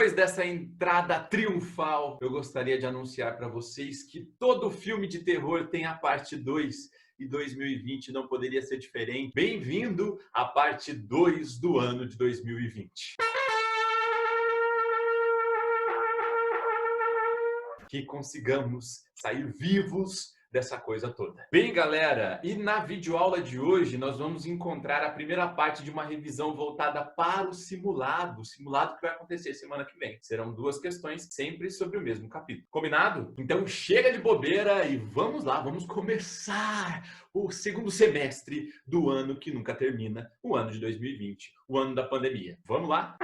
Depois dessa entrada triunfal, eu gostaria de anunciar para vocês que todo filme de terror tem a parte 2 e 2020 não poderia ser diferente. Bem-vindo à parte 2 do ano de 2020. Que consigamos sair vivos dessa coisa toda. Bem, galera, e na videoaula de hoje nós vamos encontrar a primeira parte de uma revisão voltada para o simulado que vai acontecer semana que vem. Serão duas questões, sempre sobre o mesmo capítulo. Combinado? Então chega de bobeira e vamos lá, vamos começar o segundo semestre do ano que nunca termina, o ano de 2020, o ano da pandemia. Vamos lá?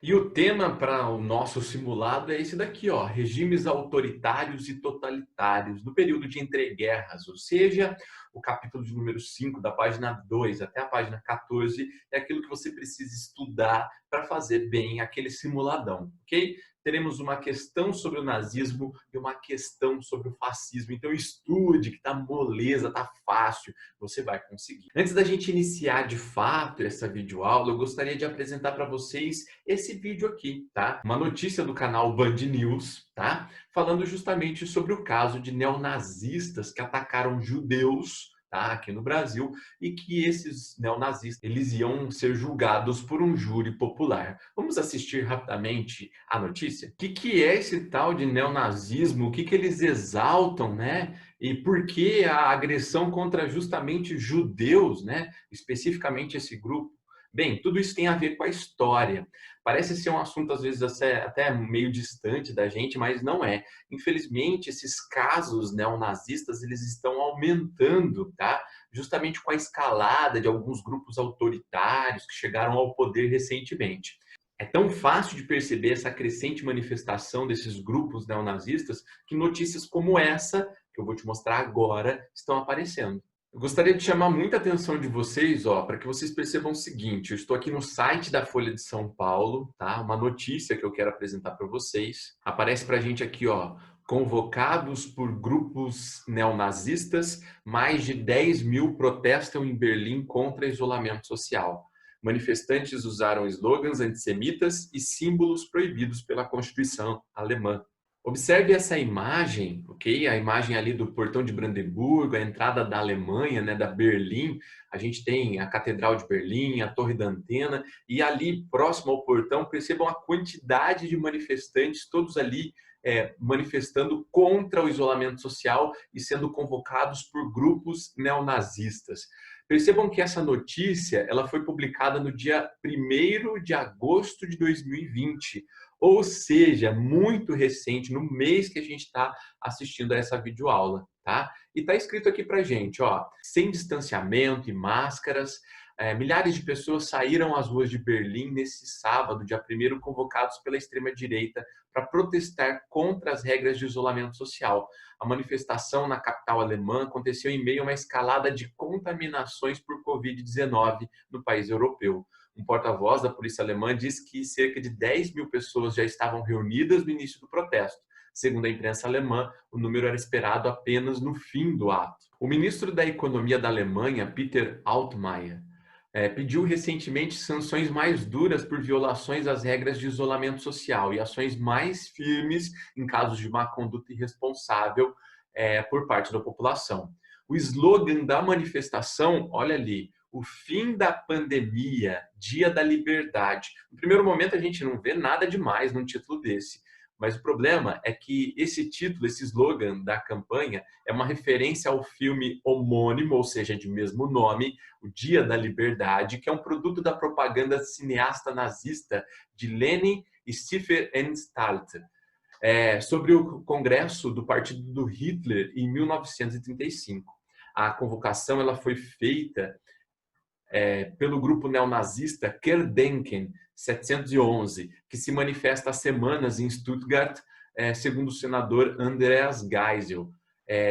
E o tema para o nosso simulado é esse daqui, ó, regimes autoritários e totalitários no período de entreguerras, ou seja, o capítulo de número 5, da página 2 até a página 14, é aquilo que você precisa estudar para fazer bem aquele simuladão, ok? Teremos uma questão sobre o nazismo e uma questão sobre o fascismo. Então estude, que tá moleza, tá fácil, você vai conseguir. Antes da gente iniciar de fato essa videoaula, eu gostaria de apresentar para vocês esse vídeo aqui, tá? Uma notícia do canal Band News, tá? Falando justamente sobre o caso de neonazistas que atacaram judeus, tá, aqui no Brasil, e que esses neonazistas eles iam ser julgados por um júri popular. Vamos assistir rapidamente a notícia? O que é esse tal de neonazismo? O que eles exaltam, né? E por que a agressão contra justamente judeus, né? Especificamente esse grupo? Bem, tudo isso tem a ver com a história. Parece ser um assunto, às vezes, até meio distante da gente, mas não é. Infelizmente, esses casos neonazistas, eles estão aumentando, tá? Justamente com a escalada de alguns grupos autoritários que chegaram ao poder recentemente. É tão fácil de perceber essa crescente manifestação desses grupos neonazistas que notícias como essa, que eu vou te mostrar agora, estão aparecendo. Eu gostaria de chamar muita atenção de vocês, ó, para que vocês percebam o seguinte: eu estou aqui no site da Folha de São Paulo, tá? Uma notícia que eu quero apresentar para vocês. Aparece para a gente aqui, ó, convocados por grupos neonazistas, mais de 10 mil protestam em Berlim contra isolamento social. Manifestantes usaram slogans antissemitas e símbolos proibidos pela Constituição alemã. Observe essa imagem, ok? A imagem ali do Portão de Brandemburgo, a entrada da Alemanha, né, da Berlim. A gente tem a Catedral de Berlim, a Torre da Antena, e ali próximo ao portão, percebam a quantidade de manifestantes, todos ali manifestando contra o isolamento social e sendo convocados por grupos neonazistas. Percebam que essa notícia ela foi publicada no dia 1º de agosto de 2020. Ou seja, muito recente, no mês que a gente está assistindo a essa videoaula, tá? E tá escrito aqui pra gente, ó, sem distanciamento e máscaras, milhares de pessoas saíram às ruas de Berlim nesse sábado, dia 1º, convocados pela extrema-direita para protestar contra as regras de isolamento social. A manifestação na capital alemã aconteceu em meio a uma escalada de contaminações por Covid-19 no país europeu. Um porta-voz da polícia alemã diz que cerca de 10 mil pessoas já estavam reunidas no início do protesto. Segundo a imprensa alemã, o número era esperado apenas no fim do ato. O ministro da Economia da Alemanha, Peter Altmaier, pediu recentemente sanções mais duras por violações às regras de isolamento social e ações mais firmes em casos de má conduta irresponsável por parte da população. O slogan da manifestação, olha ali, o fim da pandemia, Dia da Liberdade. No primeiro momento a gente não vê nada demais num título desse, mas o problema é que esse título, esse slogan da campanha é uma referência ao filme homônimo, ou seja, de mesmo nome, o Dia da Liberdade, que é um produto da propaganda cineasta nazista de Lenin e Stefan Enstalter, sobre o congresso do partido do Hitler em 1935. A convocação ela foi feita pelo grupo neonazista Querdenken 711, que se manifesta há semanas em Stuttgart, segundo o senador Andreas Geisel,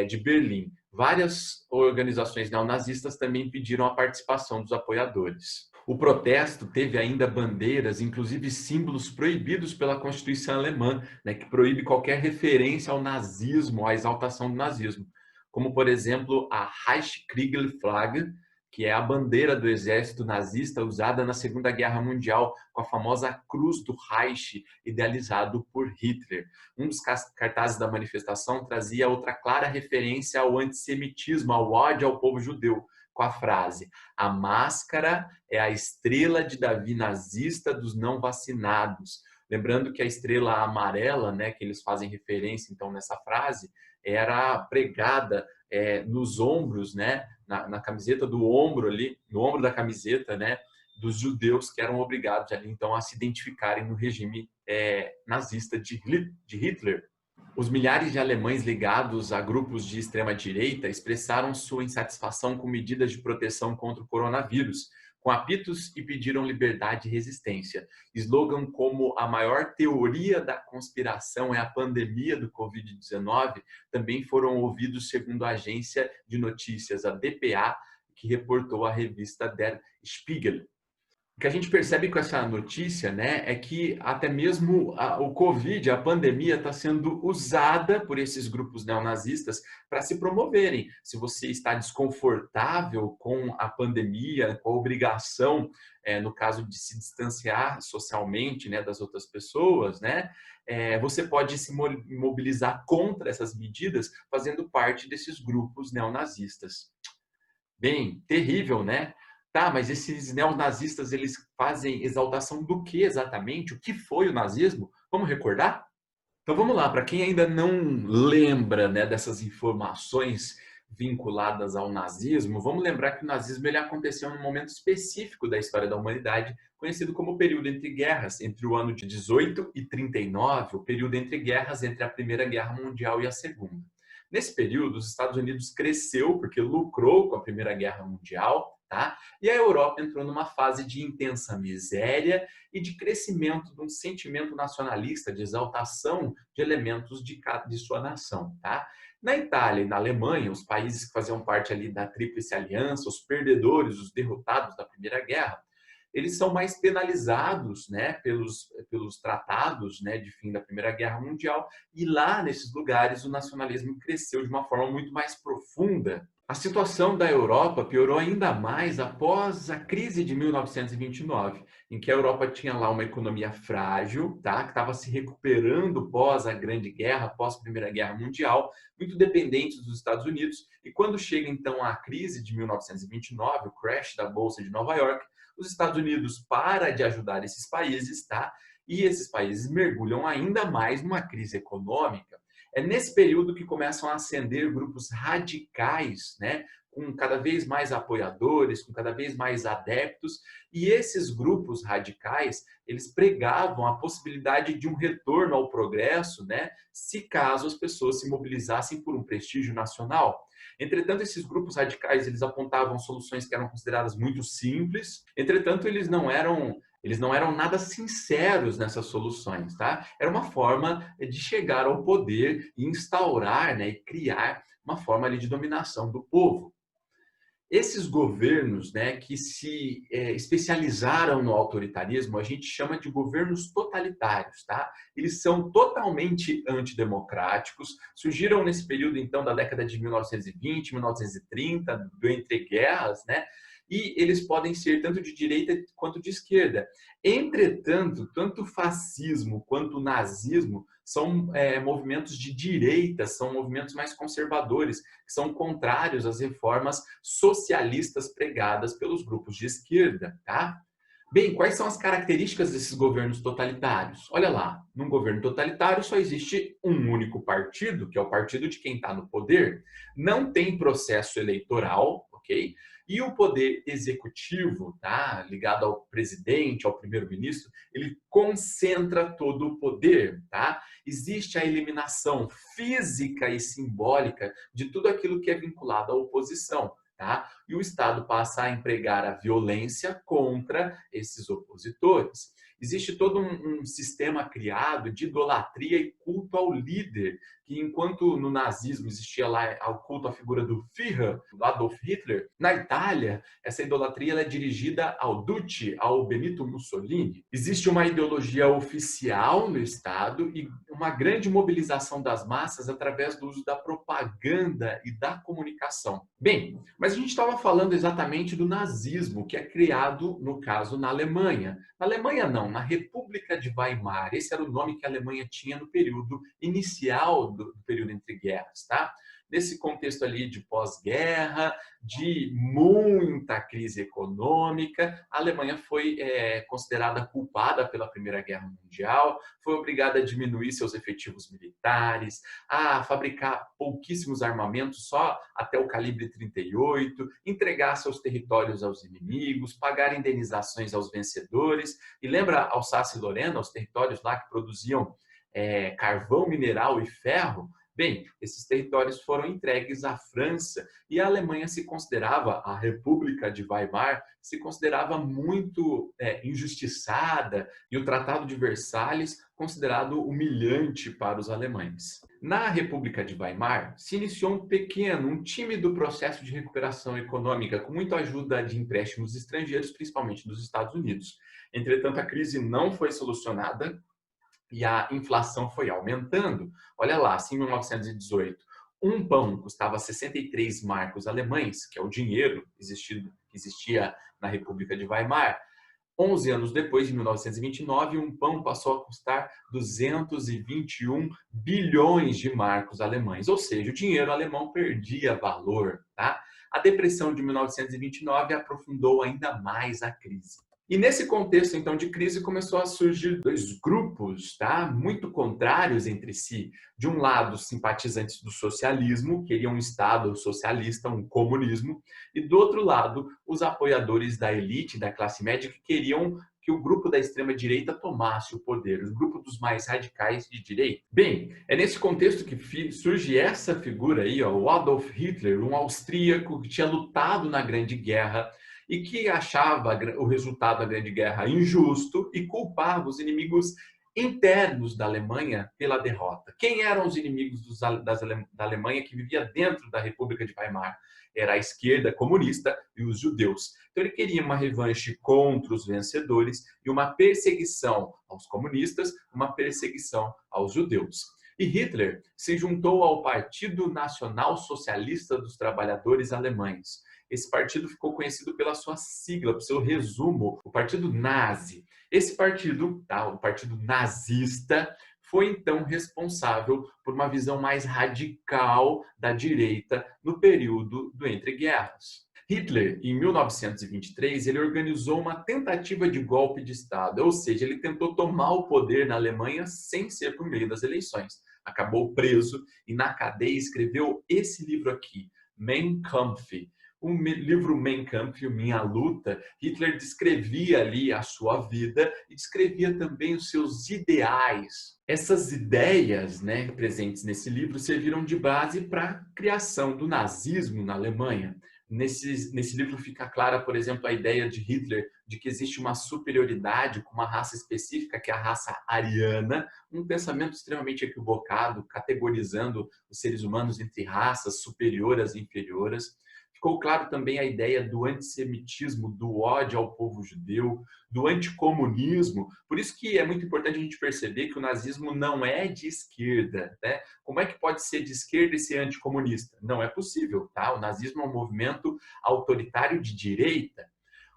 de Berlim. Várias organizações neonazistas também pediram a participação dos apoiadores. O protesto teve ainda bandeiras, inclusive símbolos proibidos pela Constituição alemã, né, que proíbe qualquer referência ao nazismo, à exaltação do nazismo, como, por exemplo, a Reichskriegsflagge, que é a bandeira do exército nazista usada na Segunda Guerra Mundial, com a famosa Cruz do Reich, idealizado por Hitler. Um dos cartazes da manifestação trazia outra clara referência ao antissemitismo, ao ódio ao povo judeu, com a frase: "A máscara é a estrela de Davi nazista dos não vacinados". Lembrando que a estrela amarela, né, que eles fazem referência então nessa frase, era pregada nos ombros, né, na camiseta do ombro ali, no ombro da camiseta, né, dos judeus que eram obrigados ali então a se identificarem no regime nazista de Hitler. Os milhares de alemães ligados a grupos de extrema-direita expressaram sua insatisfação com medidas de proteção contra o coronavírus, com apitos, e pediram liberdade e resistência. Slogan como "a maior teoria da conspiração é a pandemia do Covid-19" também foram ouvidos, segundo a agência de notícias, a dpa, que reportou a revista Der Spiegel. O que a gente percebe com essa notícia, né, é que até mesmo o Covid, a pandemia, está sendo usada por esses grupos neonazistas para se promoverem. Se você está desconfortável com a pandemia, com a obrigação, no caso de se distanciar socialmente, né, das outras pessoas, né, você pode se mobilizar contra essas medidas fazendo parte desses grupos neonazistas. Bem, terrível, né? Tá, mas esses neonazistas, eles fazem exaltação do que exatamente? O que foi o nazismo? Vamos recordar? Então vamos lá, para quem ainda não lembra, né, dessas informações vinculadas ao nazismo, vamos lembrar que o nazismo ele aconteceu num momento específico da história da humanidade, conhecido como o período entre guerras, entre o ano de 18 e 39, o período entre guerras entre a Primeira Guerra Mundial e a Segunda. Nesse período, os Estados Unidos cresceu porque lucrou com a Primeira Guerra Mundial, tá? E a Europa entrou numa fase de intensa miséria e de crescimento de um sentimento nacionalista, de exaltação de elementos de sua nação, tá? Na Itália e na Alemanha, os países que faziam parte ali da Tríplice Aliança, os perdedores, os derrotados da Primeira Guerra, eles são mais penalizados, né, pelos tratados, né, de fim da Primeira Guerra Mundial, e lá nesses lugares o nacionalismo cresceu de uma forma muito mais profunda. A situação da Europa piorou ainda mais após a crise de 1929, em que a Europa tinha lá uma economia frágil, tá, que estava se recuperando pós a Grande Guerra, pós a Primeira Guerra Mundial, muito dependente dos Estados Unidos, e quando chega então a crise de 1929, o crash da Bolsa de Nova York, os Estados Unidos para de ajudar esses países, tá? E esses países mergulham ainda mais numa crise econômica. É nesse período que começam a ascender grupos radicais, né? Com cada vez mais apoiadores, com cada vez mais adeptos, e esses grupos radicais, eles pregavam a possibilidade de um retorno ao progresso, né? Se caso as pessoas se mobilizassem por um prestígio nacional. Entretanto, esses grupos radicais, eles apontavam soluções que eram consideradas muito simples. Entretanto, eles não eram nada sinceros nessas soluções, tá? Era uma forma de chegar ao poder e instaurar, né, e criar uma forma ali de dominação do povo. Esses governos, né, que se especializaram no autoritarismo, a gente chama de governos totalitários, tá? Eles são totalmente antidemocráticos, surgiram nesse período, então, da década de 1920, 1930, do entre-guerras, né? E eles podem ser tanto de direita quanto de esquerda. Entretanto, tanto o fascismo quanto o nazismo são movimentos de direita, são movimentos mais conservadores, que são contrários às reformas socialistas pregadas pelos grupos de esquerda, tá? Bem, quais são as características desses governos totalitários? Olha lá, num governo totalitário só existe um único partido, que é o partido de quem está no poder, não tem processo eleitoral, ok? E o poder executivo, tá, ligado ao presidente, ao primeiro-ministro, ele concentra todo o poder, tá? Existe a eliminação física e simbólica de tudo aquilo que é vinculado à oposição, tá? E o Estado passa a empregar a violência contra esses opositores. existe todo um sistema criado de idolatria e culto ao líder, que enquanto no nazismo existia lá o culto à figura do Führer, do Adolf Hitler, na Itália, essa idolatria ela é dirigida ao Duce, ao Benito Mussolini. Existe uma ideologia oficial no Estado e uma grande mobilização das massas através do uso da propaganda e da comunicação. Bem, mas a gente estava falando exatamente do nazismo, que é criado, no caso, na Alemanha. Na Alemanha não, na República de Weimar. Esse era o nome que a Alemanha tinha no período inicial do período entre guerras, tá? Nesse contexto ali de pós-guerra, de muita crise econômica, a Alemanha foi considerada culpada pela Primeira Guerra Mundial, foi obrigada a diminuir seus efetivos militares, a fabricar pouquíssimos armamentos, só até o calibre 38, entregar seus territórios aos inimigos, pagar indenizações aos vencedores. E lembra Alsácia-Lorena, os territórios lá que produziam carvão mineral e ferro? Bem, esses territórios foram entregues à França e a Alemanha se considerava, a República de Weimar, se considerava muito injustiçada e o Tratado de Versalhes considerado humilhante para os alemães. Na República de Weimar, se iniciou um tímido processo de recuperação econômica com muita ajuda de empréstimos estrangeiros, principalmente dos Estados Unidos. Entretanto, a crise não foi solucionada e a inflação foi aumentando. Olha lá, assim, em 1918, um pão custava 63 marcos alemães, que é o dinheiro que existia na República de Weimar. 11 anos depois, em 1929, um pão passou a custar 221 bilhões de marcos alemães, ou seja, o dinheiro alemão perdia valor, tá? A depressão de 1929 aprofundou ainda mais a crise. E nesse contexto, então, de crise, começou a surgir dois grupos, tá? Muito contrários entre si. De um lado, simpatizantes do socialismo, queriam um Estado socialista, um comunismo. E do outro lado, os apoiadores da elite, da classe média, que queriam que o grupo da extrema-direita tomasse o poder, o grupo dos mais radicais de direita. Bem, é nesse contexto que surge essa figura aí, ó, o Adolf Hitler, um austríaco que tinha lutado na Grande Guerra, e que achava o resultado da Grande Guerra injusto e culpava os inimigos internos da Alemanha pela derrota. Quem eram os inimigos da Alemanha que vivia dentro da República de Weimar? Era a esquerda comunista e os judeus. Então ele queria uma revanche contra os vencedores e uma perseguição aos comunistas, uma perseguição aos judeus. E Hitler se juntou ao Partido Nacional Socialista dos Trabalhadores Alemães. Esse partido ficou conhecido pela sua sigla, pelo seu resumo, o Partido Nazi. Esse partido, tá, o Partido Nazista, foi então responsável por uma visão mais radical da direita no período do entreguerras. Hitler, em 1923, ele organizou uma tentativa de golpe de Estado, ou seja, ele tentou tomar o poder na Alemanha sem ser por meio das eleições. Acabou preso e na cadeia escreveu esse livro aqui, Mein Kampf. O livro Mein Kampf, Minha Luta, Hitler descrevia ali a sua vida e descrevia também os seus ideais. Essas ideias, né, presentes nesse livro serviram de base para a criação do nazismo na Alemanha. Nesse livro fica clara, por exemplo, a ideia de Hitler de que existe uma superioridade com uma raça específica, que é a raça ariana, um pensamento extremamente equivocado, categorizando os seres humanos entre raças superiores e inferiores. Ficou claro também a ideia do antissemitismo, do ódio ao povo judeu, do anticomunismo. Por isso que é muito importante a gente perceber que o nazismo não é de esquerda, né? Como é que pode ser de esquerda e ser anticomunista? Não é possível, tá? O nazismo é um movimento autoritário de direita.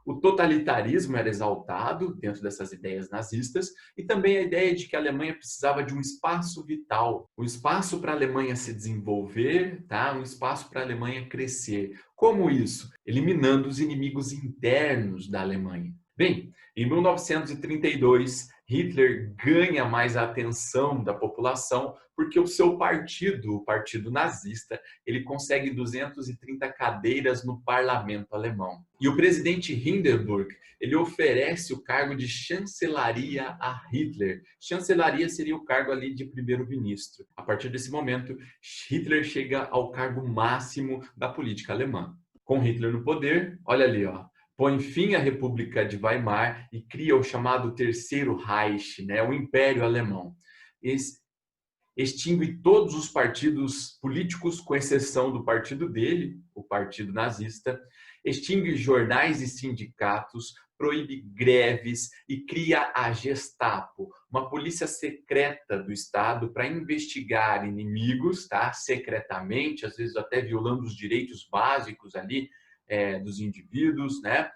O totalitarismo era exaltado dentro dessas ideias nazistas e também a ideia de que a Alemanha precisava de um espaço vital, um espaço para a Alemanha se desenvolver, tá? Um espaço para a Alemanha crescer. Como isso? Eliminando os inimigos internos da Alemanha. Bem, em 1932, Hitler ganha mais a atenção da população porque o seu partido, o Partido Nazista, ele consegue 230 cadeiras no parlamento alemão. E o presidente Hindenburg, ele oferece o cargo de chancelaria a Hitler. Chancelaria seria o cargo ali de primeiro-ministro. A partir desse momento, Hitler chega ao cargo máximo da política alemã. Com Hitler no poder, olha ali, ó, põe fim à República de Weimar e cria o chamado Terceiro Reich, né, o Império Alemão. Extingue todos os partidos políticos, com exceção do partido dele, o Partido Nazista, extingue jornais e sindicatos, proíbe greves e cria a Gestapo, uma polícia secreta do Estado para investigar inimigos, tá? Secretamente, às vezes até violando os direitos básicos ali dos indivíduos, né?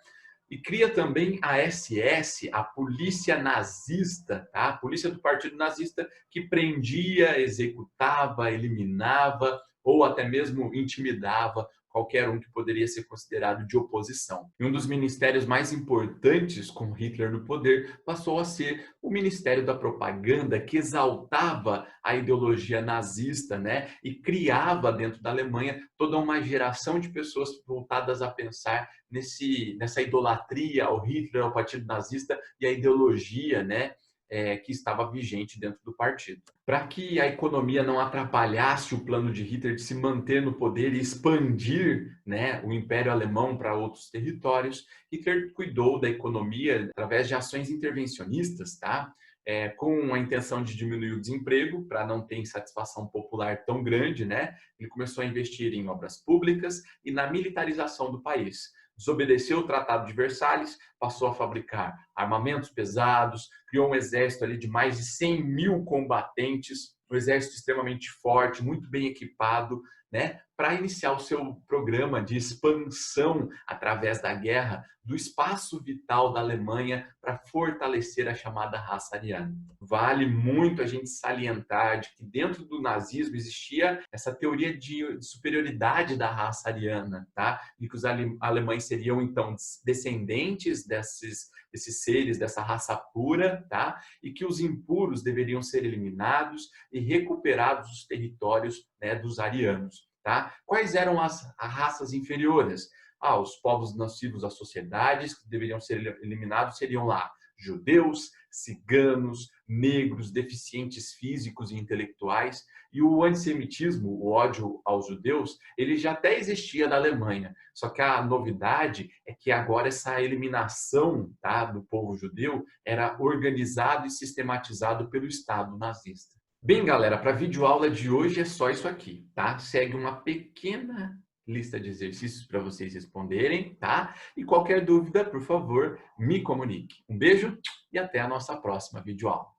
E cria também a SS, a polícia nazista, tá? A polícia do Partido Nazista, que prendia, executava, eliminava ou até mesmo intimidava qualquer um que poderia ser considerado de oposição. E um dos ministérios mais importantes com Hitler no poder passou a ser o Ministério da Propaganda, que exaltava a ideologia nazista, né? E criava dentro da Alemanha toda uma geração de pessoas voltadas a pensar nessa idolatria ao Hitler, ao partido nazista e à ideologia, né, que estava vigente dentro do partido. Para que a economia não atrapalhasse o plano de Hitler de se manter no poder e expandir, né, o Império Alemão para outros territórios, Hitler cuidou da economia através de ações intervencionistas, tá? Com a intenção de diminuir o desemprego, para não ter insatisfação popular tão grande, né? Ele começou a investir em obras públicas e na militarização do país. Desobedeceu o Tratado de Versalhes, passou a fabricar armamentos pesados, criou um exército ali de mais de 100 mil combatentes, um exército extremamente forte, muito bem equipado, né, para iniciar o seu programa de expansão através da guerra do espaço vital da Alemanha para fortalecer a chamada raça ariana. Vale muito a gente salientar de que dentro do nazismo existia essa teoria de superioridade da raça ariana, tá? E que os alemães seriam então descendentes desses seres, dessa raça pura, tá? E que os impuros deveriam ser eliminados e recuperados os territórios, né, dos arianos, tá? Quais eram as raças inferiores? Os povos nocivos às sociedades que deveriam ser eliminados seriam lá judeus, ciganos, negros, deficientes físicos e intelectuais. E o antissemitismo, o ódio aos judeus, ele já até existia na Alemanha. Só que a novidade é que agora essa eliminação, tá, do povo judeu era organizado e sistematizado pelo Estado nazista. Bem, galera, para a videoaula de hoje é só isso aqui, tá? Segue uma pequena lista de exercícios para vocês responderem, tá? E qualquer dúvida, por favor, me comunique. Um beijo e até a nossa próxima videoaula.